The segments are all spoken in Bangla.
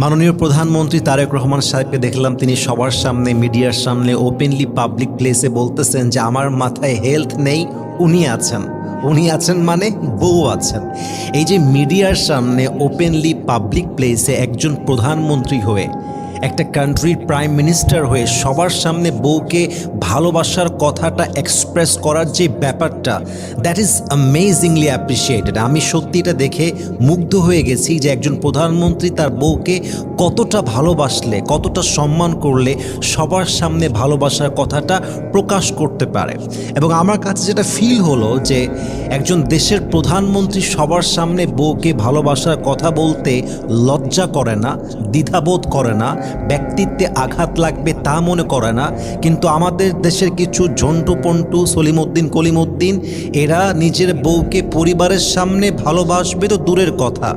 মাননীয় প্রধানমন্ত্রী তারেক রহমান সাহেবকে দেখলাম তিনি সবার সামনে মিডিয়ার সামনে ওপেনলি পাবলিক প্লেসে বলতেছেন যে আমার মাথায় হেলথ নেই, উনি আছেন মানে বউ আছেন। এই যে মিডিয়ার সামনে ওপেনলি পাবলিক প্লেসে একজন প্রধানমন্ত্রী হয়ে একটা কান্ট্রির প্রাইম মিনিস্টার হয়ে সবার সামনে বউকে ভালোবাসার কথাটা এক্সপ্রেস করার যে ব্যাপারটা, দ্যাট ইজ অ্যামেজিংলি অ্যাপ্রিসিয়েটেড। আমি সত্যি এটা দেখে মুগ্ধ হয়ে গেছি যে একজন প্রধানমন্ত্রী তার বউকে কতটা ভালোবাসলে, কতটা সম্মান করলে সবার সামনে ভালোবাসার কথাটা প্রকাশ করতে পারে। এবং আমার কাছে যেটা ফিল হলো যে একজন দেশের প্রধানমন্ত্রী সবার সামনে বউকে ভালোবাসার কথা বলতে লজ্জা করে না, দ্বিধাবোধ করে না, ব্যক্তিত্বে আঘাত লাগবে তা মনে করে না। কিন্তু আমাদের দেশের কিছু ঝন্টু পন্টু, সলিমউদ্দিন কলিমউদ্দিন, এরা নিজের বউকে পরিবারের সামনে ভালোবাসবে তো দূরের কথা,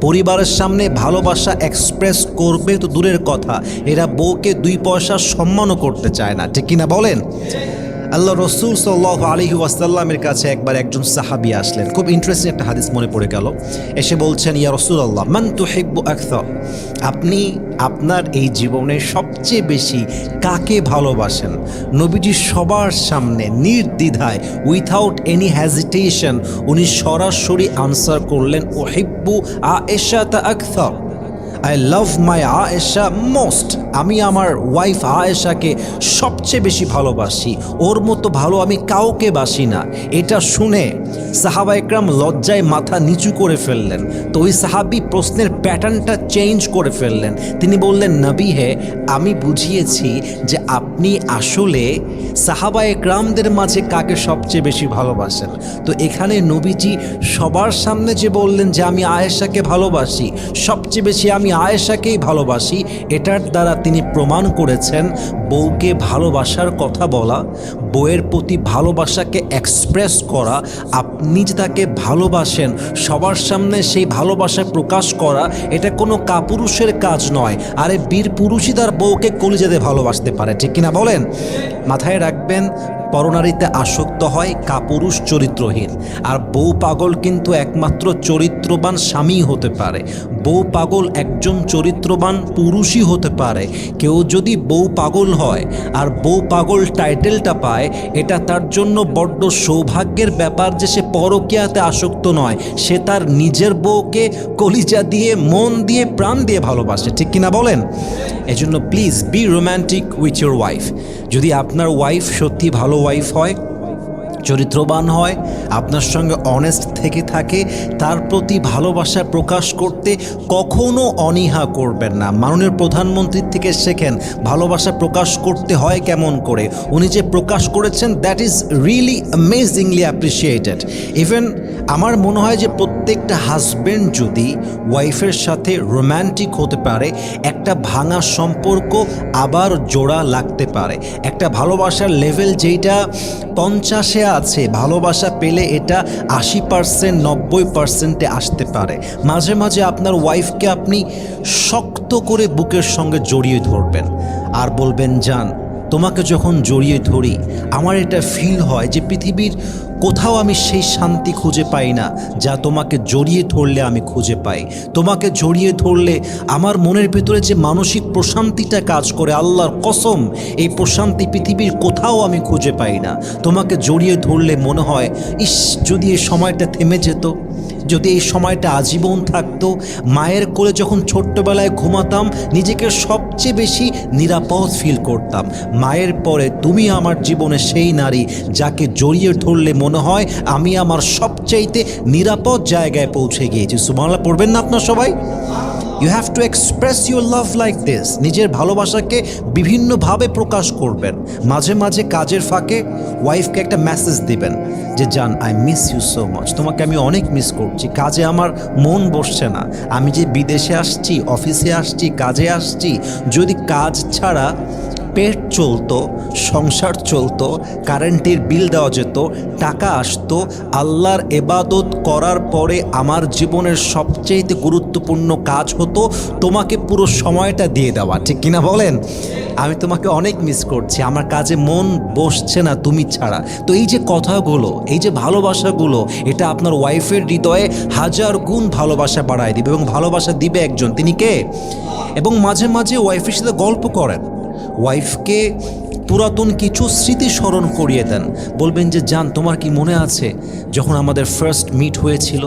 পরিবারের সামনে ভালোবাসা এক্সপ্রেস করবে তো দূরের কথা, এরা বউকে দুই পয়সা সম্মানও করতে চায় না। ঠিক কিনা বলেন? আল্লাহ রসুল সাল্লাল্লাহু আলাইহি ওয়াসাল্লামের কাছে একবার একজন সাহাবী আসলেন। খুব ইন্টারেস্টিং একটা হাদিস মনে পড়ে গেল। এসে বলছেন, ইয়া রাসূলুল্লাহ, মান তুহিব্বু আকসার, আপনি আপনার এই জীবনে সবচেয়ে বেশি কাকে ভালোবাসেন? নবীজি সবার সামনে নির্দ্বিধায়, উইথাউট এনি হেজিটেশন, উনি সরাসরি আনসার করলেন, উহিব্বু আয়েশাতা আকসার, I love my Ayesha most, আমি আমার ওয়াইফ আয়েশাকে সবচেয়ে বেশি ভালোবাসি, ওর মতো ভালো আমি কাউকে বাসি না। এটা শুনে সাহাবা একরাম লজ্জায় মাথা নিচু করে ফেললেন। তো ওই সাহাবি প্রশ্নের প্যাটার্নটা চেঞ্জ করে ফেললেন। তিনি বললেন, নবী হে, আমি বুঝিয়েছি যে আপনি আসলে সাহাবা একরামদের মাঝে কাকে সবচেয়ে বেশি ভালোবাসেন। তো এখানে নবীজি সবার সামনে যে বললেন যে আমি আয়েশাকে ভালোবাসি, সবচেয়ে বেশি আমি আয়েশাকেই ভালোবাসি, এটার দ্বারা তিনি প্রমাণ করেছেন বউকে ভালোবাসার কথা বলা, বউয়ের প্রতি ভালোবাসাকে এক্সপ্রেস করা, আপনি যে তাকে ভালোবাসেন সবার সামনে সেই ভালোবাসা প্রকাশ করা, এটা কোনো কাপুরুষের কাজ নয়। আরে বীর পুরুষই তার বউকে কলিজাতে ভালোবাসতে পারে। ঠিক কিনা বলেন? মাথায় রাখবেন, পরনারীতে আসক্ত হয় কাপুরুষ চরিত্রহীন, আর বউ পাগল কিন্তু একমাত্র চরিত্রবান স্বামী হতে পারে। বউ পাগল একজন চরিত্রবান পুরুষই হতে পারে। কেউ যদি বউ পাগল হয় আর বউ পাগল টাইটেলটা পায়, এটা তার জন্য বড্ড সৌভাগ্যের ব্যাপার যে সে পরকীয়াতে আসক্ত নয়, সে তার নিজের বউকে কলিজা দিয়ে, মন দিয়ে, প্রাণ দিয়ে ভালোবাসে। ঠিক কিনা বলেন? এজন্য please be romantic with your wife. যদি আপনার ওয়াইফ সত্যি ভালো ওয়াইফ হয়, চরিত্রবান হয়, আপনার সঙ্গে অনেস্ট থেকে থাকে, তার প্রতি ভালোবাসা প্রকাশ করতে কখনো অনীহা করবেন না। মাননীয় প্রধানমন্ত্রীর থেকে শেখেন ভালোবাসা প্রকাশ করতে হয় কেমন করে। উনি যে প্রকাশ করেছেন, that is really amazingly appreciated. Even আমার মনে হয় যে প্রত্যেকটা হাজব্যান্ড যদি ওয়াইফের সাথে রোম্যান্টিক হতে পারে, একটা ভাঙা সম্পর্ক আবার জোড়া লাগতে পারে। একটা ভালোবাসার লেভেল যেইটা 50-এ আছে, ভালোবাসা পেলে এটা 80%, 90%-এ আসতে পারে। মাঝে মাঝে আপনার ওয়াইফকে আপনি শক্ত করে বুকের সঙ্গে জড়িয়ে ধরবেন আর বলবেন, জান, তোমাকে যখন জড়িয়ে ধরি আমার এটা ফিল হয় যে পৃথিবীর কোথাও আমি সেই শান্তি খুঁজে পাই না যা তোমাকে জড়িয়ে ধরলে আমি খুঁজে পাই। তোমাকে জড়িয়ে ধরলে আমার মনের ভেতরে যে মানসিক প্রশান্তিটা কাজ করে, আল্লাহর কসম, এই প্রশান্তি পৃথিবীর কোথাও আমি খুঁজে পাই না। তোমাকে জড়িয়ে ধরলে মনে হয়, ইস, যদি এই সময়টা থেমে যেত, যদি এই সময়টা আজীবন থাকতো। মায়ের কোলে যখন ছোট্টবেলায় ঘুমাতাম, নিজেকে সবচেয়ে বেশি নিরাপদ ফিল করতাম। মায়ের পরে তুমি আমার জীবনে সেই নারী যাকে জড়িয়ে ধরলে মনে হয় আমি আমার সবচাইতে নিরাপদ জায়গায় পৌঁছে গিয়েছি। সুবহানাল্লাহ পড়বেন না আপনার সবাই? You have to express your love like this. নিজের ভালোবাসাকে বিভিন্নভাবে প্রকাশ করবেন। মাঝে মাঝে কাজের ফাঁকে ওয়াইফকে একটা মেসেজ দিবেন যে, জান, I miss you so much, তোমাকে আমি অনেক মিস করছি, কাজে আমার মন বসছে না, আমি যে বিদেশে আসছি, অফিসে আসছি, কাজে আসছি, যদি কাজ ছাড়া পেট চলতো, সংসার চলতো, কারেন্টের বিল দেওয়া যেত, টাকা আসতো, আল্লাহর ইবাদত করার পরে আমার জীবনের সবচেয়ে গুরুত্বপূর্ণ কাজ হতো তোমাকে পুরো সময়টা দিয়ে দেওয়া। ঠিক কিনা বলেন? আমি তোমাকে অনেক মিস করছি, আমার কাজে মন বসছে না তুমি ছাড়া। তো এই যে কথাগুলো, এই যে ভালোবাসাগুলো, এটা আপনার ওয়াইফের হৃদয়ে হাজার গুণ ভালোবাসা বাড়ায় দিবে, এবং ভালোবাসা দিবে একজন, তিনি কে? এবং মাঝে মাঝে ওয়াইফের সাথে গল্প করেন, ওয়াইফকে পুরাতন কিছু স্মৃতি স্মরণ করিয়ে দেন। বলবেন যে জান, তোমার কি মনে আছে যখন আমাদের ফার্স্ট মিট হয়েছিল?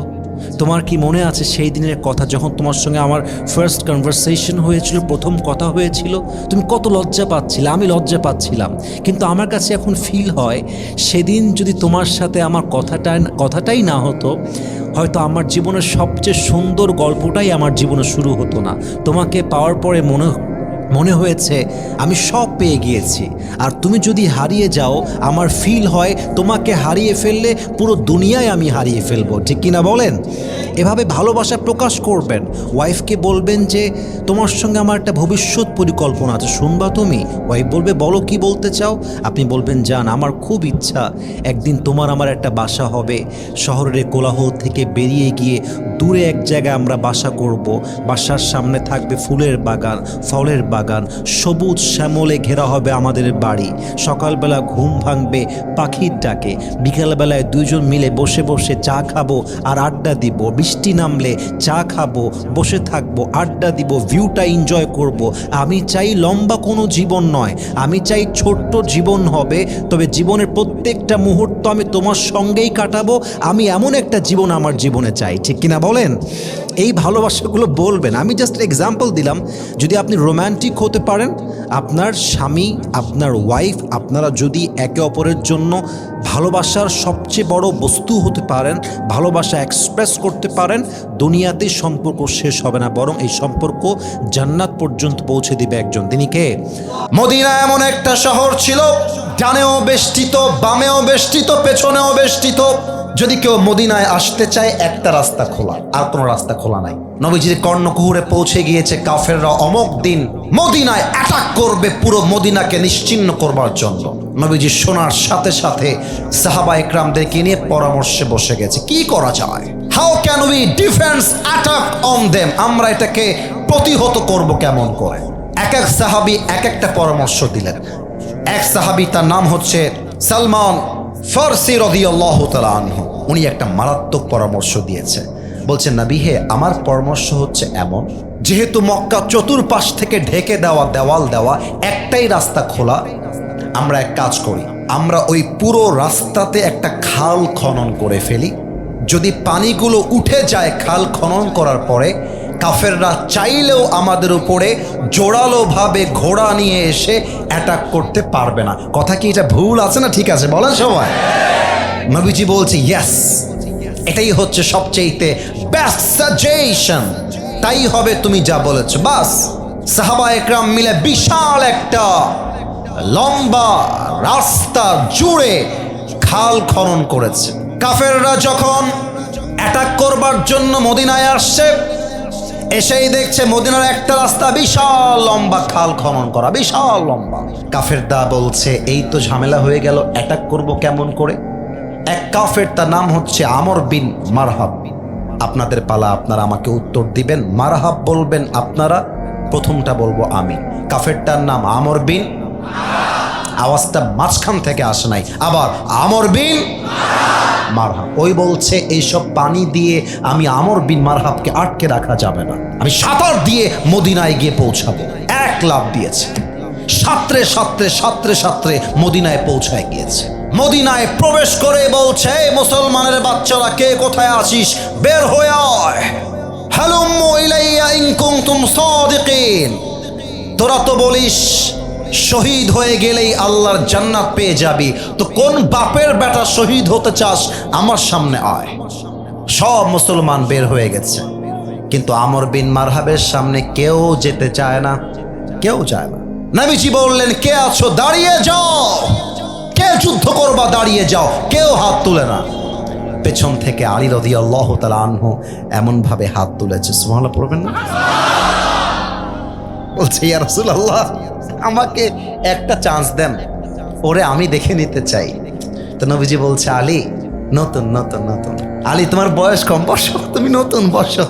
তোমার কি মনে আছে সেই দিনের কথা, যখন তোমার সঙ্গে আমার ফার্স্ট কনভারসেশন হয়েছিল, প্রথম কথা হয়েছিল? তুমি কত লজ্জা পাচ্ছিলে, আমি লজ্জা পাচ্ছিলাম। কিন্তু আমার কাছে এখন ফিল হয়, সেদিন যদি তোমার সাথে আমার কথাটাই না হতো, হয়তো আমার জীবনের সবচেয়ে সুন্দর গল্পটাই আমার জীবনে শুরু হতো না। তোমাকে পাওয়ার পরে মনে হয়েছে আমি সব পেয়ে গিয়েছি। আর তুমি যদি হারিয়ে যাও, আমার ফিল হয় তোমাকে হারিয়ে ফেললে পুরো দুনিয়ায় আমি হারিয়ে ফেলবো। ঠিক কিনা বলেন? এভাবে ভালোবাসা প্রকাশ করবেন। ওয়াইফকে বলবেন যে তোমার সঙ্গে আমার একটা ভবিষ্যৎ পরিকল্পনা আছে, শুনবা তুমি? ওয়াইফ বলবে বলো, কি বলতে চাও? আপনি বলবেন জান, আমার খুব ইচ্ছা একদিন তোমার আমার একটা বাসা হবে, শহরের কোলাহল থেকে বেরিয়ে গিয়ে দূরে এক জায়গায় আমরা বাসা করব। বাসার সামনে থাকবে ফুলের বাগান, ফলের বাগান, সবুজ শ্যামলে ঘেরা হবে আমাদের বাড়ি। সকালবেলা ঘুম ভাঙবে পাখির ডাকে, বিকালবেলায় দুইজন মিলে বসে বসে চা খাবো আর আড্ডা দিব। বৃষ্টি নামলে চা খাবো, বসে থাকবো, আড্ডা দিব, ভিউটা এনজয় করব। আমি চাই লম্বা কোনো জীবন নয়, আমি চাই ছোট্ট জীবন হবে, তবে জীবনের প্রত্যেকটা মুহূর্ত আমি তোমার সঙ্গেই কাটাবো। আমি এমন একটা জীবন আমার জীবনে চাই। ঠিক কিনা বলেন? এই ভালোবাসাগুলো বলবেন। আমি জাস্ট এক্সাম্পল দিলাম। যদি আপনি রোম্যান্টিক হতে পারেন, আপনার স্বামী, আপনার ওয়াইফ, আপনারা যদি একে অপরের জন্য ভালোবাসার সবচেয়ে বড় বস্তু হতে পারেন, ভালোবাসা এক্সপ্রেস করতে পারেন, দুনিয়াতে সম্পর্ক শেষ হবে না, বরং এই সম্পর্ক জান্নাত পর্যন্ত পৌঁছে দিবে একজন। তিনি কে? মদিনা এমন একটা শহর ছিল, ডানেও বেষ্টিত, বামেও বেষ্টিত, পেছনেও বেষ্টিত। যদি কেউ মদিনায় আসতে চায়, একটা রাস্তা খোলা, আর কোনো রাস্তা খোলা নাই। নবীজির কর্ণকুহুরে পৌঁছে গিয়েছে কাফেররা অমুক দিন মদিনায় অ্যাটাক করবে, পুরো মদিনাকে নিশ্চিহ্ন করবার জন্য। নবীজি শোনার সাথে সাথে সাহাবা ইকরামদেরকে নিয়ে পরামর্শে বসে গেছে, কি করা যায়? How can we defence attack on them? আমরা এটাকে প্রতিহত করব কেমন করে? এক এক সাহাবী এক একটা পরামর্শ দিলেন। এক সাহাবী, তার নাম হচ্ছে সালমান ফারসি রাদিয়াল্লাহু তাআলা আনহু, উনি একটা মারাত্মক পরামর্শ দিয়েছে। বলছেন, নবী হে, আমার পরামর্শ হচ্ছে এমন, যেহেতু মক্কা চতুর্পাশ থেকে ঢেকে দেওয়া, দেওয়াল দেওয়া, একটাই রাস্তা খোলা, আমরা এক কাজ করি, আমরা ওই পুরো রাস্তাতে একটা খাল খনন করে ফেলি। যদি পানিগুলো উঠে যায় খাল খনন করার পরে, কাফেররা চাইলেও আমাদের উপরে জোরালোভাবে ঘোড়া নিয়ে এসে অ্যাটাক করতে পারবে না। কথা কি এটা ভুল আছে না ঠিক আছে? বলেন সবাই। নবীজি বলছে ইয়েস, এটাই হচ্ছে সবচেয়ে বেস্ট সাজেশন, তাই হবে, তুমি যা বলেছো। বাস সাহাবা একরাম মিলে বিশাল একটা লম্বা রাস্তা জুড়ে খাল খনন করেছে। কাফেররা যখন অ্যাটাক করবার জন্য মদিনায় আসছে, এসেই দেখছে মদিনার একটা রাস্তা বিশাল লম্বা, খাল খনন করা, বিশাল লম্বা। কাফেররা বলছে এই তো ঝামেলা হয়ে গেল, অ্যাটাক করব কেমন করে? এক কাফের, তার নাম হচ্ছে আমর বিন মারহাব। আপনাদের পালা, আপনারা আমাকে উত্তর দিবেন। মারহাব বলবেন আপনারা, প্রথমটা বলবো আমি। কাফেরটার নাম আমর বিন, আওয়াজটা মাঝখান থেকে আসে নাই, আবার আমর বিন মারহাব। ওই বলছে এইসব পানি দিয়ে আমি আমর বিন মারহাবকে আটকে রাখা যাবে না, আমি সাঁতার দিয়ে মদিনায় গিয়ে পৌঁছাবো। এক লাফ দিয়েছে, সাঁতরে সাঁতরে সাঁতরে সাঁতরে মদিনায় পৌঁছায় গিয়েছে। মদিনায় প্রবেশ করে বলছে, মুসলমানের বাচ্চারা কে কোথায় আছিস, বের হয়ে আয়, হালুম্মু ইলাইয়া ইন কুনতুম সাদিকিন। তোরা তো বলিস শহীদ হয়ে গেলেই আল্লাহর জান্নাত পেয়ে যাবি, তো কোন বাপের বেটা শহীদ হতে চাস, আমার সামনে আয়। সব মুসলমান বের হয়ে গেছে, কিন্তু আমর বিন মারহাবের সামনে কেউ যেতে চায় না, কেউ যায় না। নবীজি বললেন, কে আছো দাঁড়িয়ে যাও, কে যুদ্ধ করবা দাঁড়িয়ে যাও, কেউ হাত তুলে না। পেছন থেকে আলী রাদিয়াল্লাহু তাআলা আনহু এমন ভাবে হাত তুলেছে, সুবহানাল্লাহ পড়বেন না? বলছে, ইয়া রাসূলুল্লাহ, আমাকে একটা চান্স দেন, ওরে আমি দেখে নিতে চাই। তো নবীজি বলছে, আলী নতুন নতুন নতুন, আলী তোমার বয়স কম, বসো, তুমি নতুন, বসো।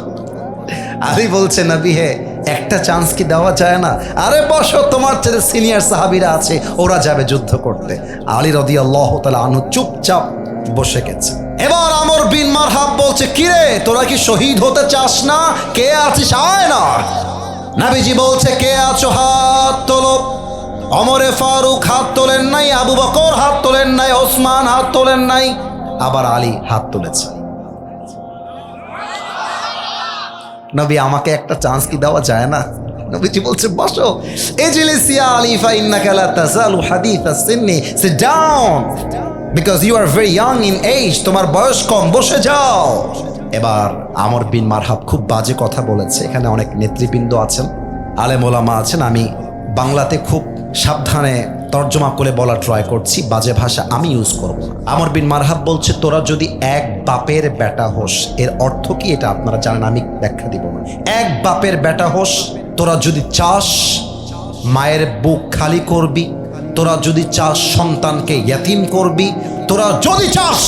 আলী বলছে, নবী হে, একটা চান্স কি দেওয়া যায় না? আরে বসো, তোমার চেয়ে সিনিয়র সাহাবীরা আছে, ওরা যাবে যুদ্ধ করতে। আলী রাদিয়াল্লাহু তাআলা আনহু চুপচাপ বসে গেছে। এবার আমর বিন মারহাব বলছে, কিরে তোরা কি শহীদ হতে চাস না? কে আছিস, আয় না। নবীজি বলছে, কে আছো হাত তোলো। ওমরে ফারুক হাত তোলেন নাই, আবু বকর হাত তোলেন নাই, ওসমান হাত তোলেন নাই, আবার আলী হাত তুলেছে। নবী, আমাকে একটা চান্স কি দেওয়া যায় না? নবীজি বলছে, বসো। ইজলিস ইয়া আলী ফাইন্নাকা লা তাযালু হাদিসাস সিন্নি, sit down because you are very young in age, তোমার বয়স কম, বসে যাও। এবার আমর বিন মারহাব খুব বাজে কথা বলেছে। এখানে অনেক নেতৃবৃন্দ আছেন, আলেম ওলামা আছেন, আমি বাংলাতে খুব সাবধানে তর্জমা করে বলা ট্রাই করছি, বাজে ভাষা আমি ইউজ করব না। আমর বিন মারহাব বলছে, তোরা যদি এক বাপের বেটা হোস, এর অর্থ কি এটা আপনারা জানেন, আমি ব্যাখ্যা দিব না। এক বাপের বেটা হোস, তোরা যদি চাস মায়ের বুক খালি করবি, তোরা যদি চাস সন্তানকে ইয়াতিম করবি, তোরা যদি চাস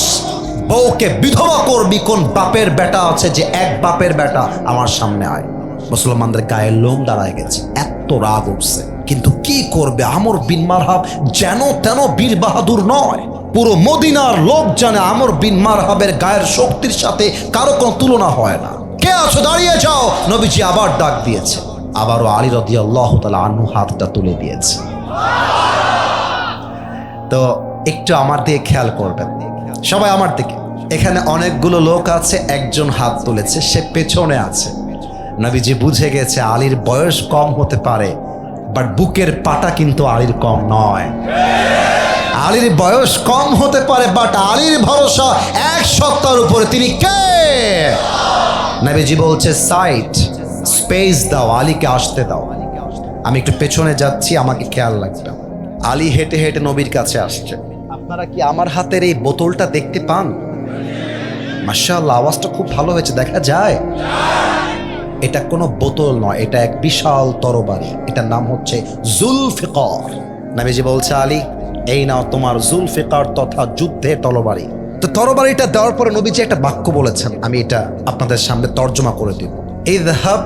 বউকে বিধবা করবি, কোন বাপের বেটা আছে যে এক বাপের বেটা আমার সামনে আয়। মুসলমানদের গায়ে লোম দাঁড়ায় গেছে, এত রাগ উঠছে। কিন্তু কি করবে, আমর বিন মারহাব যেন তেন বীর বাহাদুর নয়। পুরো মদিনার লোক জানে আমর বিন মারহাবের গায়ের শক্তির সাথে কারো কোনো তুলনা হয় না। কে আছো, দাঁড়িয়ে যাও। নবীজি আবার ডাক দিয়েছে, আবারও আলী রাদিয়াল্লাহু তাআলা আনহু হাতটা তুলে দিয়েছে। তো একটু আমার দিকে খেয়াল করবেন সবাই, আমার দিকে। এখানে অনেকগুলো লোক আছে, একজন হাত তুলেছে, সে পেছনে আছে। নবীজি বুঝে গেছে আলীর বয়স কম হতে পারে, বাট বুকের পাটা কিন্তু আলীর কম নয়। আলীর বয়স কম হতে পারে, বাট আলীর ভরসা এক সত্তার উপরে। তিনি কে? নবীজি বলছে, সাইড, স্পেস দাও, আলীকে আসতে দাও। আমি একটু পেছনে যাচ্ছি, আমাকে খেয়াল রাখবেন। আলী হেঁটে হেঁটে নবীর কাছে আসছে। আপনারা কি আমার হাতের এই বোতলটা দেখতে পান? মাশাআল্লাহ, আওয়াজটা খুব ভালো হয়েছে, দেখা যায়। এটা কোনো বোতল নয়, এটা এক বিশাল তরবারি, এটার নাম হচ্ছে জুলফিকার। নবীজি বলছে, আলী এই নাও তোমার জুলফিকার তথা যুদ্ধের তরবারি। তো তরবারিটা দেওয়ার পরে নবীজি একটা বাক্য বলেছেন, আমি এটা আপনাদের সামনে তর্জমা করে দিব। ইযহাব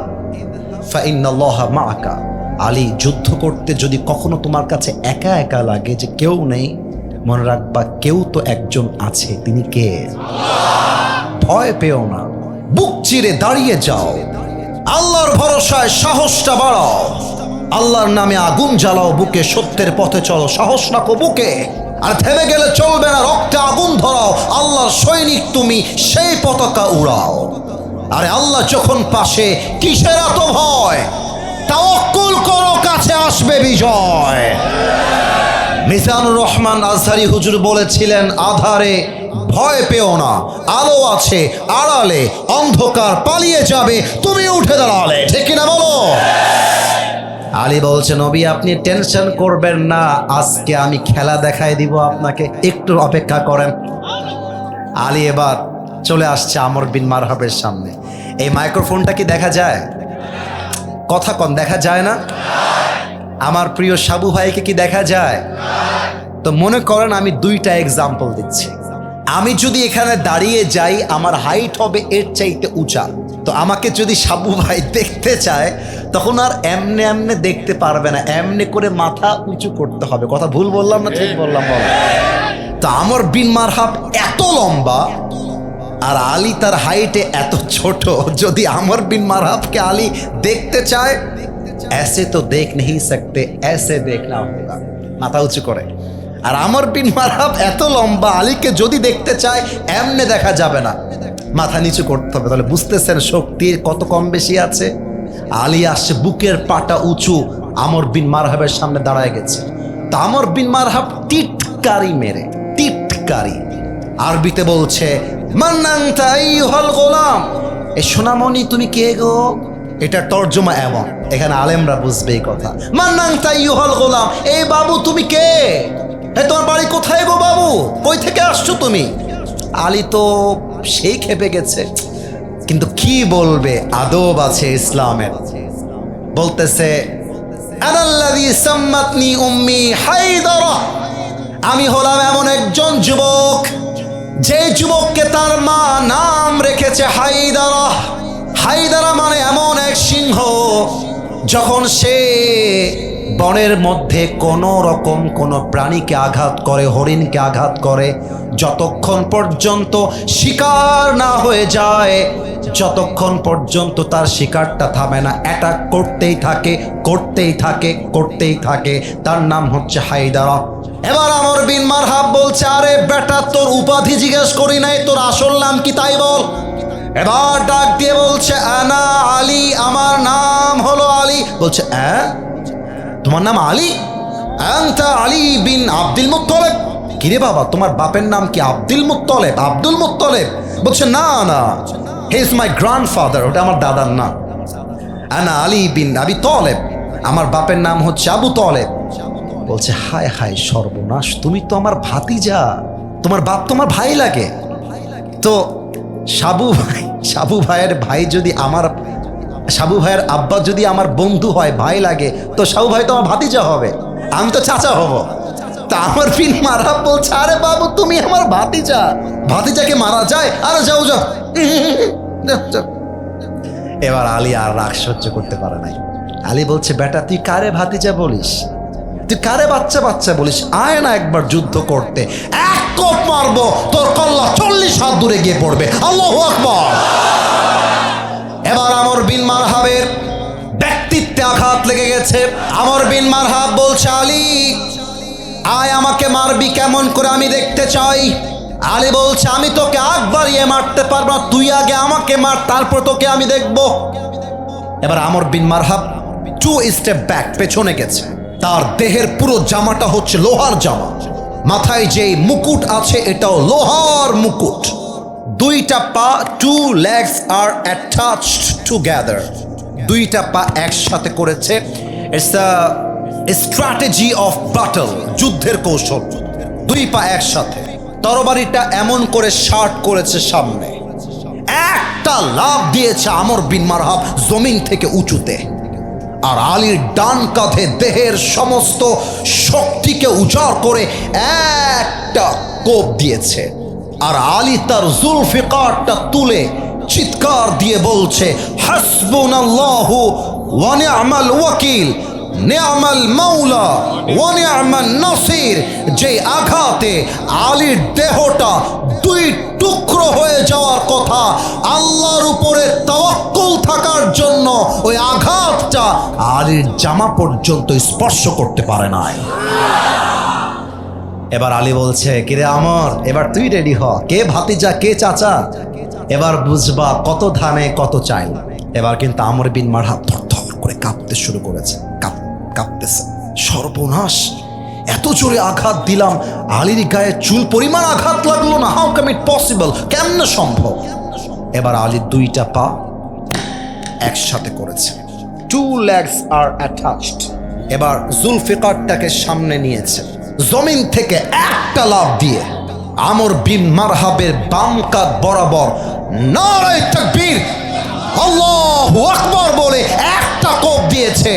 ফাইন্নাল্লাহা মাআকা। আলী, যুদ্ধ করতে যদি কখনো তোমার কাছে একা একা লাগে যে কেউ নেই, মনে রাখবা কেউ তো একজন আছে। তিনি কে? ভয় পেও না, বুক চিরে দাঁড়িয়ে যাও, আল্লাহর ভরসায় সাহসটা বাড়াও, আল্লাহর নামে আগুন জ্বালাও বুকে, সত্যের পথে চলো, সাহস রাখো বুকে। আর থেমে গেলে চলবে না, রক্তে আগুন ধরাও, আল্লাহর সৈনিক তুমি, সেই পতাকা উড়াও। আরে আল্লাহ যখন পাশে, কিসের এত ভয়? তাওয়াক্কুল করো, কাছে আসবে বিজয়। মিজানুর রহমান আজহারি হুজুর বলেছিলেন, আধারে ভয় পেও না, আলো আছে আড়ালে, অন্ধকার পালিয়ে যাবে তুমি উঠে দাঁড়ালে। ঠিক কিনা বলো? আলী বলছে, নবী আপনি টেনশন করবেন না, আজকে আমি খেলা দেখাই দিব আপনাকে, একটু অপেক্ষা করেন। আলী এবার চলে আসছে আমর বিন মারহাবের সামনে। এই মাইক্রোফোনটা কি দেখা যায়? কথা কন, দেখা যায় না? আমার প্রিয় সাবু ভাইকে কি দেখা যায়? তো মনে করেন আমি দুইটা এক্সাম্পল দিচ্ছি। আমি যদি এখানে দাঁড়িয়ে যাই, আমার হাইট হবে এর চাইতে উঁচা। তো আমাকে যদি সাবু ভাই দেখতে চায়, তখন আর এমনে এমনে দেখতে পারবে না, এমনে করে মাথা উঁচু করতে হবে। কথা ভুল বললাম না ঠিক বললাম? বল। তো আমর বিন মারহাব এত লম্বা, আর আলী তার হাইটে এত ছোট। যদি আমর বিন মারহাবকে আলী দেখতে চায়, ऐसे तो देख नहीं सकते, ऐसे देखना होगा, মাথা উঁচু করে। আর আমর বিন মারহাব এত লম্বা, আলীকে যদি দেখতে চায় এমনে দেখা যাবে না, মাথা নিচু করতে হবে। তাহলে বুঝতেছেন শক্তির কত কম বেশি আছে। আলী আসছে, বুকের পাটা উঁচু, আমর বিন মারহাবের সামনে দাঁড়ায় গেছে। তা আমর বিন মারহাব টিটকারি মেরে, টিটকারি আরবিতে বলছে, মান আনতা আইয়ুহাল গোলাম, এ সোনামণি তুমি কে গো? এটা তর্জমা এমন, এখানে আলেমরা বুঝবে এই কথা। মান আনতা আইয়ুহাল গোলাম, এই বাবু তুমি কে? তোমার বাড়ি কোথায় গো বাবু? কই থেকে আসছো তুমি? আলী তো সেই খেপে গেছে, কিন্তু কি বলবে, আদব আছে ইসলামের। বলতেছে, আনাল্লাযী সাম্মাতনি উম্মি হায়দারা, আমি হলাম এমন একজন যুবক, যে যুবককে তার মা নাম রেখেছে হায়দারা। হায়দারা মানে এমন এক সিংহ যখন সে বনের মধ্যে কোনো রকম কোনো প্রাণীকে আঘাত করে, হরিণকে আঘাত করে, যতক্ষণ পর্যন্ত শিকার না হয়ে যায়, যতক্ষণ পর্যন্ত তার শিকারটা থামে না, অ্যাটাক করতেই থাকে, করতেই থাকে, করতেই থাকে। তার নাম হচ্ছে হায়দারা। এবার আমর বিন মারহাব বলছে, আরে বেটা, তোর উপাধি জিজ্ঞেস করি নাই, তোর আসল নাম কি তাই বল। এবার ডাক দিয়ে বলছে, আনা আলী, আমার নাম হলো আলী। বলছে, তোমার নাম আলী? আনতা আলী বিন আব্দুল মুত্তালিব? কিরে বাবা, তোমার বাপের নাম কি আব্দুল মুত্তালিব? Abdul Muttalib? বলছে, না না, হি ইজ মাই গ্র্যান্ডফাদার, ওটা আমার দাদার নাম। আনা আলী বিন আবি তালেব, আমার বাপের নাম হচ্ছে আবু তালেব। বলছে, হায় হায় সর্বনাশ, তুমি তো আমার ভাতিজা, তোমার বাপ তোমার ভাই লাগে। তো সাবু ভাইয়ের ভাই যদি আমার, সাবু ভাইয়ের আব্বা যদি আমার বন্ধু হয়, ভাই লাগে, তো সাবু ভাই তো আমার ভাতিজা হবে, আমি তো চাচা হব। তা আমর বিন মারহাব বলছে, আরে বাবু, তুমি আমার ভাতিজা, ভাতিজাকে মারা যায়? আরে যাও যাও। এবার আলী আর রাগ সহ্য করতে পারে নাই। আলী বলছে, বেটা, তুই কারে ভাতিজা বলিস, তুই কারে বাচ্চা বাচ্চা বলিস? আয় না একবার যুদ্ধ করতে, এক কোপ মারবো, তোর কল্লা 40 হাত দূরে গিয়ে পড়বে। আল্লাহু আকবার। এবার আমর বিন মারহাবের ব্যক্তিত্বে আঘাত লেগে গেছে। আমর বিন মারহাব বলছে, আলী, আয়, আমাকে মারবি কেমন করে আমি দেখতে চাই। আলী বলছে, আমি তোকে আগ বাড়িয়ে মারতে পারবো না, তুই আগে আমাকে মার, তারপর তোকে আমি দেখব। এবার আমর বিন মারহাব 2 স্টেপ ব্যাক, পেছনে গেছে। তার দেহের পুরো জামাটা হচ্ছে লোহার জামা, মাথায় যে মুকুট আছে এটাও লোহার মুকুট। 2টা পা, 2 legs are attached together, 2টা পা একসাথে করেছে। It's the strategy of battle, যুদ্ধের কৌশল। 2 পা একসাথে, তরবারিটা এমন করে শার্ট করেছে সামনে, একটা লাফ দিয়েছে আমর বিন মারহাব জমিন থেকে উঁচুতে। আর আলীর ডান কাঁধে দেহের সমস্ত শক্তিকে উজাড় করে একটা কোপ দিয়েছে। আর আলী তার জুলফিকারটা তুলে চিৎকার দিয়ে বলছে, হাসবুনাল্লাহু ওয়া নি'মাল ওয়াকিল, নি'মাল মাওলা ওয়া নি'মান নাসির। যে আঘাতে আলীর দেহটা 2 টুকরো হয়ে যাওয়ার কথা, আল্লাহর উপরে তাওয়াক্কুল থাকার জন্য ওই আঘাতটা আলীর জামা পর্যন্ত স্পর্শ করতে পারে নাই। এবার আলী বলছে, কিরে আমর, এবার তুই রেডি হ, কে ভাতিজা কে চাচা, এবার বুঝবা কত ধানে কত চাল। এবার কিন্তু আমর বিন মারহাব থরথর করে কাঁপতে শুরু করেছে, কাঁপতেছে। সর্বনাশ, এত জোরে আঘাত দিলাম, আলীর গায়ে চুল পরিমাণ আঘাত লাগলো না। হাউ কাম ইট পসিবল, কেমনে সম্ভব? এবার আলীর 2টা পা একসাথে করেছে, 2 legs are attached। এবার জুলফিকারটাকে সামনে নিয়েছে, জমিন থেকে একটা লাফ দিয়ে আমর বিন মারহাবের বাম কাঁধ বরাবর নারে তাকবীর, আল্লাহু আকবার বলে একটা কোপ দিয়েছে।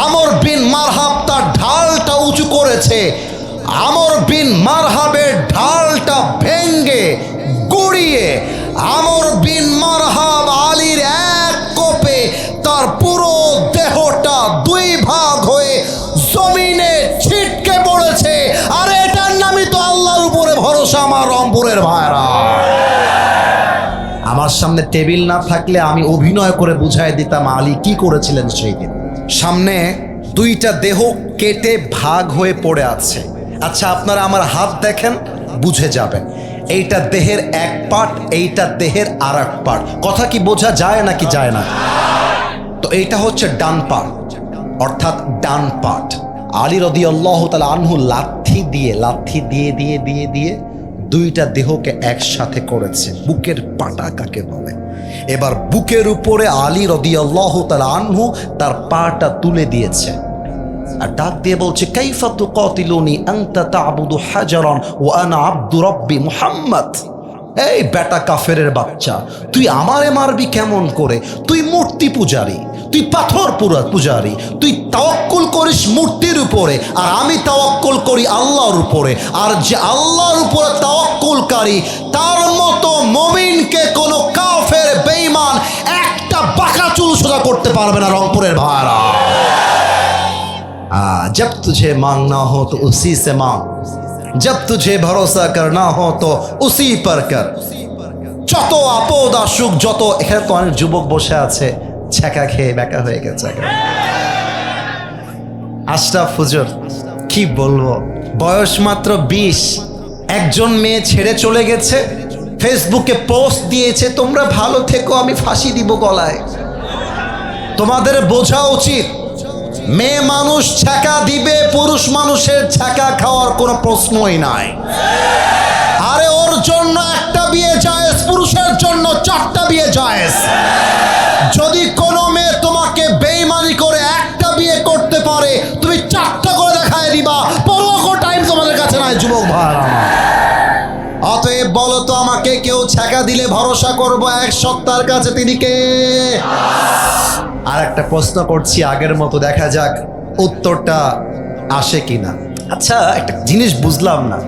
আমর বিন মারহাব তার ঢালটা উঁচু করেছে, আমর বিন মারহাবের ঢালটা ভেঙ্গে গুড়িয়ে আমর বিন মারহাব আলীর এক কোপে তার পুরো দেহটা 2 ভাগ হয়ে জমিনে ছিটকে পড়েছে। আর এটার নামই তো আল্লাহর উপরে ভরসা। আমার রংপুরের ভাইরা, আমার সামনে টেবিল না থাকলে আমি অভিনয় করে বুঝাই দিতাম আলী কি করেছিলেন সেই দিন। সামনে 2টা দেহ কেটে ভাগ হয়ে পড়ে আছে। আচ্ছা, আপনারা আমার হাত দেখেন, বুঝে যাবেন এইটা দেহের এক পার্ট, এইটা দেহের আর এক পার্ট। কথা কি বোঝা যায় নাকি যায় না? তো এইটা হচ্ছে ডান পার্ট, অর্থাৎ ডান পার্ট। আলী রাদিয়াল্লাহু তাআলা আনহু লাথি দিয়ে দিয়ে 2টা দেহকে একসাথে করেছে। বুকের পাটা কাকে বলে? এবার বুকের উপরে আলী রাদিয়াল্লাহু তাআলা আনহু তার পাটা তুলে দিয়েছে আর ডাক দিয়ে বলছে, কাইফা তুকাতিলুনি আনতা তা'বুদু হাজারান ওয়া আনা আবদু রাব্বি মুহাম্মদ। এই বেটা কাফেরের বাচ্চা, তুই আমারে মারবি কেমন করে? তুই মূর্তি পূজারী, তুই পাথর পূজারী, তুই তাওয়াক্কুল করিস মূর্তির উপরে, আর আমি তাওয়াক্কুল করি আল্লাহর উপরে। আর যে আল্লাহর উপরে তাওয়াক্কুলকারী, তার মতো মুমিনকে কোনো কাফের বেঈমান একটা একটা বাঁকা চুল সোজা করতে পারবে না রংপুরের ভাড়া। जब तुझे मांगना हो तो उसी से मांग, जब तुझे भरोसा करना हो तो उसी पर कर। যত আপদ আসুক, যত, এখানে তো অনেক যুবক বসে আছে ছ্যাঁকা খেয়ে বেকা হয়ে গেছে। আশরাফ হুজুর কি বলবো, বয়স মাত্র 20, একজন মেয়ে ছেড়ে চলে গেছে, ফেসবুকে পোস্ট দিয়েছে তোমরা ভালো থেকো আমি ফাঁসি দিব গলায়। তোমাদের বোঝা উচিত মেয়ে মানুষ ছ্যাঁকা দিবে, পুরুষ মানুষের ছ্যাঁকা খাওয়ার কোনো প্রশ্নই নাই। আরে ওর জন্য একটা বিয়ে জায়েজ, পুরুষের জন্য 4টা বিয়ে জায়েজ। যদি কোনো মেয়ে তোমাকে বেঈমানি করে একটা বিয়ে করতে পারে, তুমি 4টা করে দেখায় দিবা, পরোয়া টাইম তোমাদের কাছে নাই যুবক ভাইরা আমার। অতএব বলো তো আমাকে, কেউ ছ্যাঁকা দিলে ভরসা করব এক সত্তার কাছে, তিনি কে? আর একটা প্রশ্ন করছি আগের মতো, দেখা যাক উত্তরটা আসে কিনা। আচ্ছা, একটা জিনিস বুঝলাম না,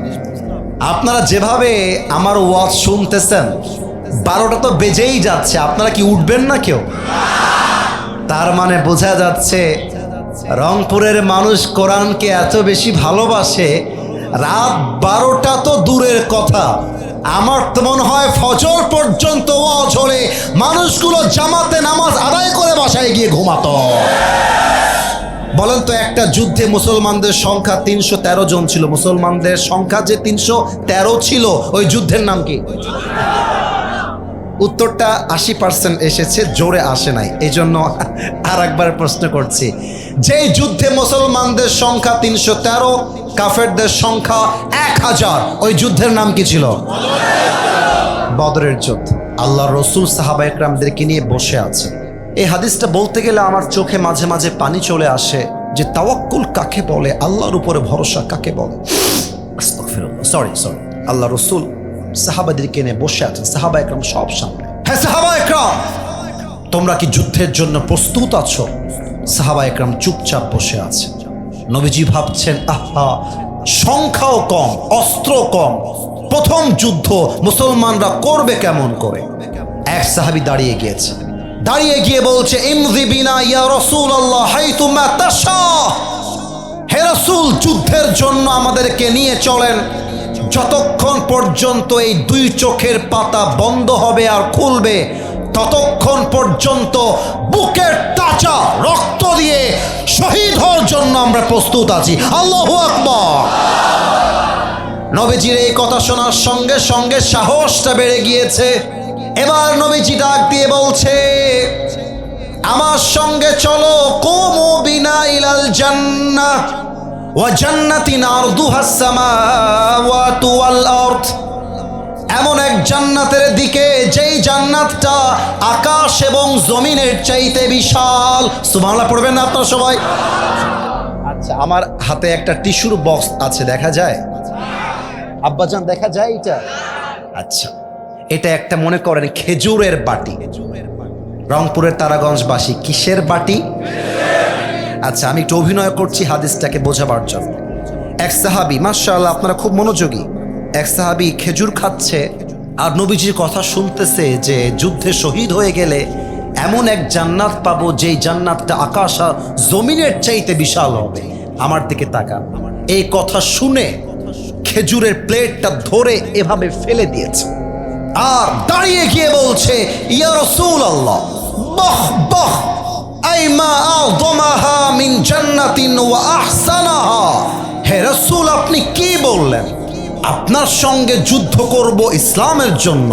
আপনারা যেভাবে আমার ওয়াজ শুনতেছেন 12টা তো বেজেই যাচ্ছে, আপনারা কি উঠবেন না কেউ? তার মানে বোঝা যাচ্ছে রংপুরের মানুষ কোরআনকে এত বেশি ভালোবাসে, রাত 12টা তো দূরের কথা, আমার তো মনে হয় ফজর পর্যন্ত ওয়াজ হলে মানুষগুলো জামাতে নামাজ আদায় করে বাসায় গিয়ে ঘুমাতো। বলেন তো, একটা যুদ্ধে মুসলমানদের সংখ্যা 313 জন ছিল, মুসলমানদের সংখ্যা যে 313 ছিল, ওই যুদ্ধের নাম কি? উত্তরটা 80% এসেছে, জোরে আসে নাই, এই জন্য আর একবার প্রশ্ন করছি। যেই যুদ্ধে মুসলমানদের সংখ্যা 313, কাফেরদের সংখ্যা 1000, ওই যুদ্ধের নাম কি ছিল? বদরের যুদ্ধ। আল্লাহ রসুল সাহাবা একরামদেরকে নিয়ে বসে আছে। এই হাদিসটা বলতে গেলে আমার চোখে মাঝে মাঝে পানি চলে আসে, যে তাওয়াক্কুল কাকে বলে, আল্লাহর উপরে ভরসা কাকে বলে। সরি, আল্লাহ রসুল সাহাবাদেরকে নিয়ে বসে আছেন, সাহাবা একরাম সব সামনে। হ্যাঁ সাহাবা একরাম, তোমরা কি যুদ্ধের জন্য প্রস্তুত আছো? সাহাবা একরাম চুপচাপ বসে আছে। নবীজি ভাবছেন, আহা, সংখ্যাও কম, অস্ত্র কম, প্রথম যুদ্ধ মুসলমানরা করবে কেমন করে। এক সাহাবী দাঁড়িয়ে গিয়েছে, দাঁড়িয়ে গিয়ে বলছে, ইমজি বিনা ইয়া রাসূলুল্লাহ হাইতুমা তাশা, হে রাসূল যুদ্ধের জন্য আমাদেরকে নিয়ে চলেন, যতক্ষণ পর্যন্ত এই 2 চোখের পাতা বন্ধ হবে আর খুলবে, ততক্ষণ পর্যন্ত বুকের তাজা রক্ত দিয়ে শহীদ হওয়ার জন্য আমরা প্রস্তুত আছি। আল্লাহু আকবার। নবীজির এই কথা শোনার সঙ্গে সঙ্গে সাহসটা বেড়ে গিয়েছে। এবার নবীজি ডাক দিয়ে বলছে, আমার সঙ্গে চলো, কুমু বিনা ইলাল জান্নাহ ওয়া জান্নাতিন আরদুহাস সামাওয়াতু ওয়াল আরদ, এমন এক জান্নাতের দিকে যেই জান্নাতটা আকাশ এবং জমিনের চাইতে বিশাল। সুবহানাল্লাহ পড়বেন না আপনারা সবাই? আচ্ছা, আমার হাতে একটা টিস্যুর বক্স আছে, দেখা যায়? আব্বাজান দেখা যায় এটা? আচ্ছা, এটা একটা মনে করেন খেজুরের বাটি। রংপুরের তারাগঞ্জবাসী কিসের বাটি? আচ্ছা, আমি একটু অভিনয় করছি হাদিসটাকে বোঝাবার জন্য। এক সাহাবী, মাশাআল্লাহ আপনারা খুব মনোযোগী, এক সাহাবী খেজুর খাচ্ছে আর নবীজির কথা শুনতেছে যে যুদ্ধে শহীদ হয়ে গেলে এমন এক জান্নাত পাবো যেই জান্নাতটা আকাশ আর জমিনের চাইতে বিশাল হবে। আমার দিকে তাকান। এই কথা শুনে খেজুরের প্লেটটা ধরে এভাবে ফেলে দিয়েছে আর দাঁড়িয়ে গিয়ে বলছে, ইয়া রাসূলুল্লাহ, বাহ বাহ, আইমা আযমাহা মিন জান্নাতিন ওয়া আহসানাহা, হে রাসূল আপনি কি বললেন? আপনার সঙ্গে যুদ্ধ করব ইসলামের জন্য,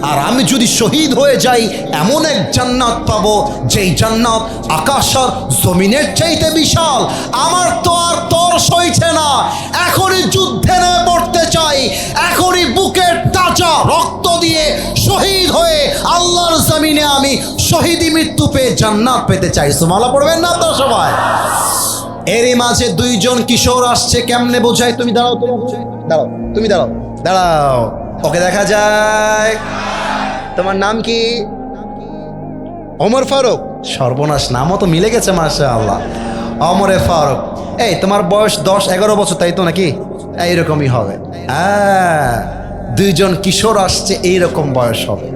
আর আমি যদি শহীদ হয়ে যাই এমন এক জান্নাত পাবো যেই জান্নাত আকাশ আর জমিনের চাইতে বিশাল। আমার তো আর তর সইছে না, এখনই যুদ্ধে নেমে পড়তে চাই, এখনই বুকের তাজা রক্ত দিয়ে শহীদ হয়ে আল্লাহর জমিনে আমি শহীদি মৃত্যু পেয়ে জান্নাত পেতে চাই। সুবহানাল্লাহ পড়বেন না আপনারা সবাই? এরই মাঝে 2 জন কিশোর আসছে, কেমনে বোঝাই? তুমি দাঁড়াও, দাঁড়াও, তুমি দাঁড়াও, দাঁড়াও, ওকে দেখা যায়। তোমার নাম কি? ওমর ফারুক। সর্বনাশ, নামও তো মিলে গেছে মাশাআল্লাহ, ওমরে ফারুক। এই তোমার বয়স 10-11 বছর তাই তো নাকি? এইরকমই হবে। হ্যাঁ, 2 জন কিশোর আসছে, এইরকম বয়স হবে।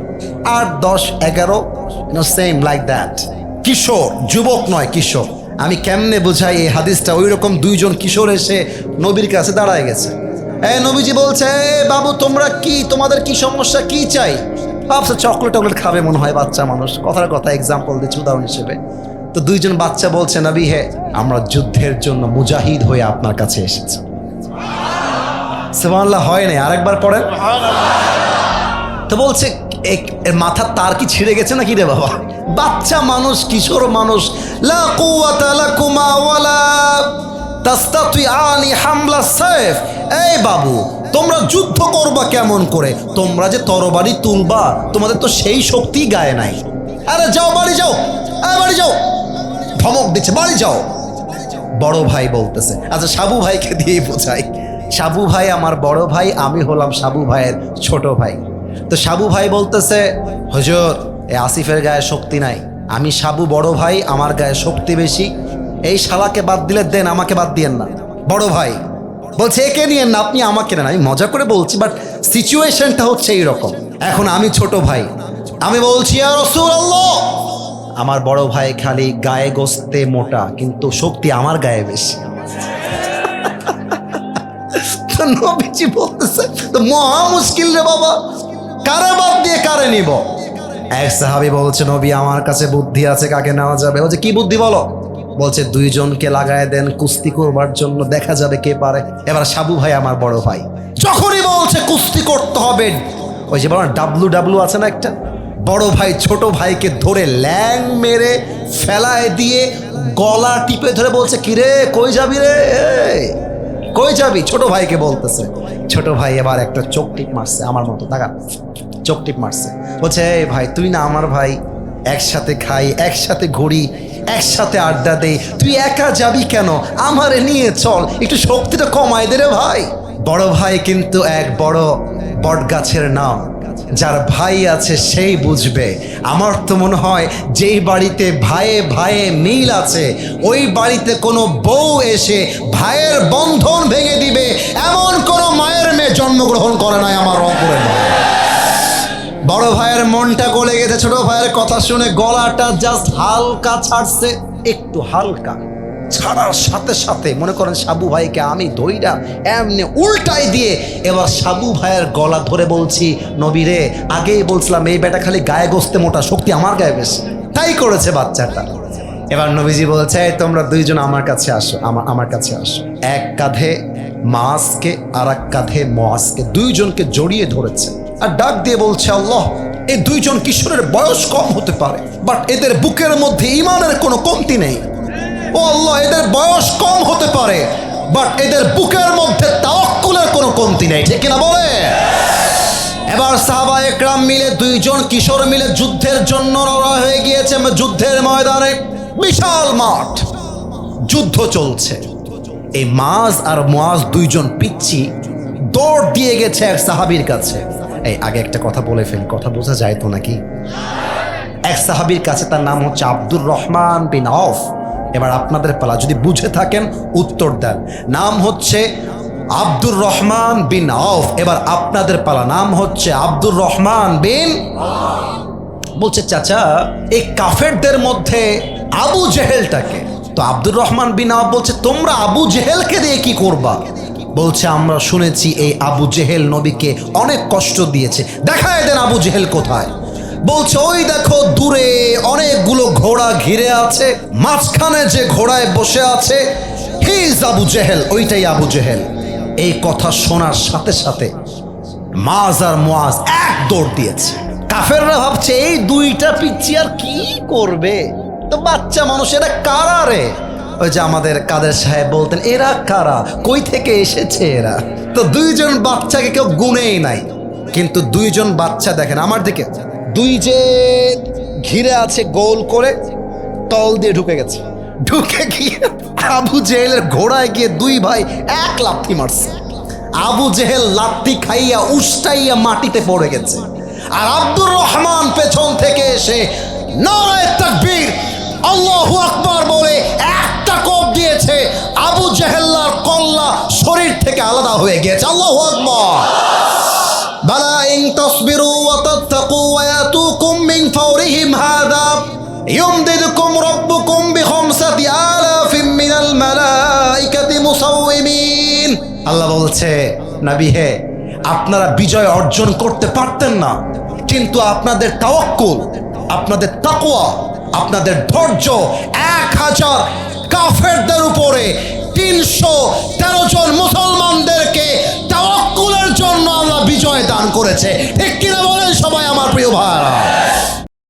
8, 10, 11, সেম লাইক দ্যাট। কিশোর, যুবক নয় কিশোর। আমি কেমনে বোঝাই এই হাদিসটা? ওই রকম দুইজন কিশোর এসে নবীর কাছে দাঁড়ায় গেছে। নবীজি বলছে, বাবু তোমরা কি, তোমাদের কি সমস্যা, কি চাই? ভাবছে চকলেট টকলেট খাবে মনে হয়, বাচ্চা মানুষ, কথার কথা এক্সাম্পল দিচ্ছে উদাহরণ হিসেবে। তো দুইজন বাচ্চা বলছে, নবী হে, আমরা যুদ্ধের জন্য মুজাহিদ হয়ে আপনার কাছে এসেছি। সুবহানাল্লাহ, হয় নাই, আরেকবার পড়েন। তো বলছে এর মাথার তার কি ছিঁড়ে গেছে নাকি রে বাবা? বাচ্চা মানুষ, কিশোর মানুষ। লা কুওয়াতা লাকুমা ওয়ালা তাস্তাতিআনি হামলা সাইফ। এই বাবু, তোমরা যুদ্ধ করবা কেমন করে? তোমরা যে তরবারি তুলবা, তোমাদের তো সেই শক্তি গায়ে নাই। আরে যাও, বাড়ি যাও, বাড়ি যাও। ধমক দিচ্ছে, বাড়ি যাও। বড় ভাই বলতেছে, আচ্ছা সাবু ভাইকে দিয়েই বোঝাই। সাবু ভাই আমার বড় ভাই, আমি হলাম সাবু ভাইয়ের ছোট ভাই। তো সাবু ভাই বলতেছে, হুজুর এই আসিফের গায়ে শক্তি নাই, আমি সাবু বড় ভাই, আমার গায়ে শক্তি বেশি। এই শালাকে বাদ দিলে দেন, আমাকে বাদ দিয়েন না। বড় ভাই বলছে, একে নিয়েন না, আপনি আমাকে নেন। আমি মজা করে বলছি, বাট সিচুয়েশনটা হচ্ছে এইরকম। এখন আমি ছোট ভাই, আমি বলছি, ইয়া রাসূলুল্লাহ, আমার বড় ভাই খালি গায়ে গোস্তে মোটা, কিন্তু শক্তি আমার গায়ে বেশি। তো নবীজি বলতেছে, তো মহা মুশকিল রে বাবা, কারে বাদ দিয়ে কারে নিব? এক সাহাবী বলছে, নবী আমার কাছে বুদ্ধি আছে, কাকে নেওয়া যাবে? বলছে, কি বুদ্ধি বলো? বলছে, দুইজনকে লাগায় দেন কুস্তি করবার জন্য, দেখা যাবে কে পারে। এবার সাবু ভাই আমার বড় ভাই যখনই বলছে কুস্তি করতে হবে, ওই যে বড় ডাব্লু আছে না একটা, বড় ভাই ছোট ভাইকে ধরে ল্যাং মেরে ফেলায় দিয়ে গলা টিপে ধরে বলছে, কিরে কই যাবি রে, কই যাবি? ছোট ভাইকে বলতেছে। ছোট ভাই এবার একটা চোখ টিপ মারছে, আমার মতো টাকা চোখ টিপ মারছে। বলছে, এই ভাই তুই না আমার ভাই, একসাথে খাই, একসাথে ঘুরি, একসাথে আড্ডা দেই, তুই একা যাবি কেন? আমারে নিয়ে চল, একটু শক্তিটা কমাই দে রে ভাই। বড় ভাই কিন্তু এক বড় বট গাছের নাম, যার ভাই আছে সেই বুঝবে। আমার তো মনে হয় যেই বাড়িতে ভাইয়ে ভাইয়ে মিল আছে, ওই বাড়িতে কোনো বউ এসে ভাইয়ের বন্ধন ভেঙে দিবে এমন কোনো মায়ের মেয়ে জন্মগ্রহণ করে নাই আমার রংপুরে। বড় ভাইয়ের মনটা গলে গেছে, ছোট ভাইয়ের কথা শুনে গলাটা জাস্ট হালকা ছাড়ছে, একটু হালকা ছাড়ার সাথে সাথে মনে করেন সাবু ভাইকে আমি ধইরা এমনি উল্টাই দিয়ে এবার সাবু ভাইয়ের গলা ধরে বলছি, নবী রে, আগেই বলছিলাম এই বেটা খালি গায়ে গোস্তে মোটা, শক্তি আমার গায়ে বেশি। তাই করেছে বাচ্চাটা। এবার নবীজি বলছে, তোমরা দুইজন আমার কাছে আসো, আমার কাছে আসো। এক কাঁধে মাসকে আর এক কাঁধে মুআজকে, দুইজনকে জড়িয়ে ধরেছে আর ডাক দিয়ে বলছে, আল্লাহ, এই দুইজন কিশোরের বয়স কম হতে পারে, বাট এদের বুকের মধ্যে ঈমানের কোনো কমতি নেই। ও আল্লাহ, এদের বয়স কম হতে পারে, বাট এদের বুকের মধ্যে তাওয়াক্কুলের কোনো কমতি নেই, ঠিক কিনা বলে? এবার সাহাবা একরাম মিলে, দুইজন কিশোর মিলে যুদ্ধের জন্য রওনা হয়ে গিয়েছে। যুদ্ধের ময়দানে বিশাল মাঠ, যুদ্ধ চলছে। এই মাজ আর মুআজ দুইজন পিচ্চি দৌড় দিয়ে গেছে এক সাহাবীর কাছে। এই আগে একটা কথা বলে ফেলি, কথা বোঝা যায় তো নাকি? এক সাহাবীর কাছে, তার নাম হচ্ছে আব্দুর রহমান বিন আউফ। এবার আপনাদের পালা, যদি বুঝে থাকেন উত্তর দেন। নাম হচ্ছে আব্দুর রহমান বিন আউফ। এবার আপনাদের পালা, নাম হচ্ছে আব্দুর রহমান বিন। বলছে, চাচা এই কাফেরদের মধ্যে আবু জেহেলটাকে? তো আব্দুর রহমান বিন আউফ বলছে, তোমরা আবু জেহেলকে দিয়ে কি করবা? বলছে, আমরা শুনেছি এই আবু জেহেল নবীকে অনেক কষ্ট দিয়েছে, দেখায় দেন আবু জেহেল কোথায়। বলছে, ওই দেখো দূরে অনেকগুলো ঘোড়া ঘিরে আছে, মাঝখানে যে ঘোড়ায় বসে আছে হি ইজ আবু জেহেল, ওইটাই আবু জেহেল। এই কথা শোনার সাথে সাথে মাজ আর মুআজ এক দৌড় দিয়েছে। কাফেররা ভাবছে এই দুইটা পিচ্চি আর কি করবে, তো বাচ্চা মানুষ, এরা কারা রে? ওই যে আমাদের কাদের সাহেব বলতেন, এরা কারা, কই থেকে এসেছে এরা? তো দুইজন বাচ্চাকে কেউ গুনেই নাই, কিন্তু দুইজন বাচ্চা দেখেন আমার দিকে, দুই যে ঘিরে আছে গোল করে, তল দিয়ে ঢুকে গেছে। ঢুকে গিয়ে আবু জেহেলের ঘোড়ায় গিয়ে দুই ভাই এক লাথি মারছে। আবু জেহেল লাথি খাইয়া উষ্টাইয়া মাটিতে পড়ে গেছে, আর আব্দুর রহমান পেছন থেকে এসে নারায়ে তাকবীর, আল্লাহু আকবার বলে একটা কোপ দিয়েছে। আবু জেহেল্লার কল্লা শরীর থেকে আলাদা হয়ে গিয়েছে। আল্লাহু আকবার। বালা ইন তাসবিরু ওয়া তাত্তাকু ওয়া মুসাউমিন। আল্লাহ বলছে, নবী হে, আপনারা বিজয় অর্জন করতে পারতেন না, কিন্তু আপনাদের তাওয়াক্কুল, আপনাদের তাকওয়া, আপনাদের ধৈর্য 1000 কাফেরদের উপরে 313 জন মুসলমানদেরকে তাওয়াক্কুলের জন্য আল্লাহ বিজয় দান করেছে। ঠিক কিনা বলেন সবাই আমার প্রিয় ভাই?